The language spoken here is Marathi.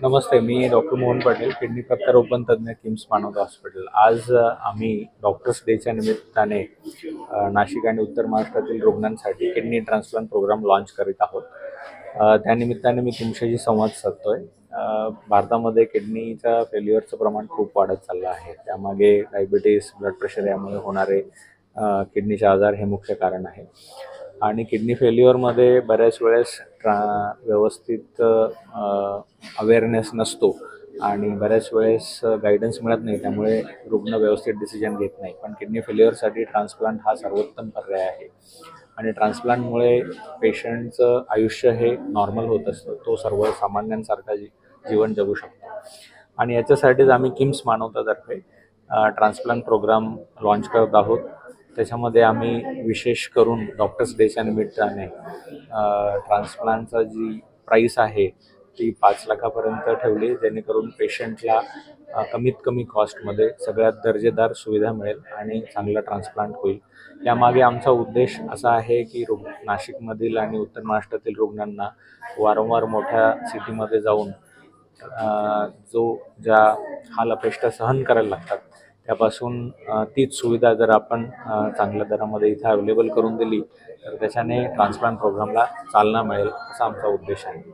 नमस्ते, मी डॉक्टर मोहन पटेल, किडनी प्रत्यारोपण तज्ज्ञ, किम्स मानवता हॉस्पिटल. आज आम्ही डॉक्टर्स डेच्या निमित्ताने नाशिक आणि उत्तर महाराष्ट्रातील रुग्णांसाठी किडनी ट्रान्सप्लांट प्रोग्राम लॉन्च करीत आहोत. त्यानिमित्ताने मी तुमच्याशी संवाद साधतोय. भारतामध्ये किडनीच्या फेल्युअरचं प्रमाण खूप वाढत चाललं आहे. त्यामागे डायबिटीस, ब्लड प्रेशर यामुळे होणारे किडनीचे आजार हे मुख्य कारण आहे. आणि किडनी फेल्युअरमध्ये बऱ्याच वेळेस व्यवस्थित अवेअरनेस नसतो आणि बऱ्याच वेळेस गाईडन्स मिळत नाही. त्यामुळे रुग्ण व्यवस्थित डिसिजन घेत नाही. पण किडनी फेल्युअरसाठी ट्रान्सप्लांट हा सर्वोत्तम पर्याय आहे आणि ट्रान्सप्लांटमुळे पेशंटचं आयुष्य हे नॉर्मल होत असतं. तो सर्वसामान्यांसारखा जीवन जगू शकतो. आणि याच्यासाठीच आम्ही किम्स मानवतातर्फे ट्रान्सप्लांट प्रोग्राम लॉन्च करत आहोत. त्याच्यामध्ये आम्ही विशेष करून डॉक्टर्स डेच्या निमित्ताने ट्रान्सप्लांटचा जी प्राईस आहे ती 5 लाखापर्यंत ठेवली, जेणेकरून पेशंटला कमीत कमी कॉस्टमध्ये सगळ्यात दर्जेदार सुविधा मिळेल आणि चांगला ट्रान्सप्लांट होईल. यामागे आमचा उद्देश असा आहे की नाशिकमधील आणि उत्तर महाराष्ट्रातील रुग्णांना वारंवार मोठ्या सिटीमध्ये जाऊन ज्या हाल अपेष्टा सहन करायला लागतात त्यापासून तीच सुविधा जर आपण चांगल्या दरामध्ये इथे अवेलेबल करून दिली तर त्याच्याने ट्रान्सप्लांट प्रोग्रामला चालना मिळेल असा आमचा उद्देश आहे.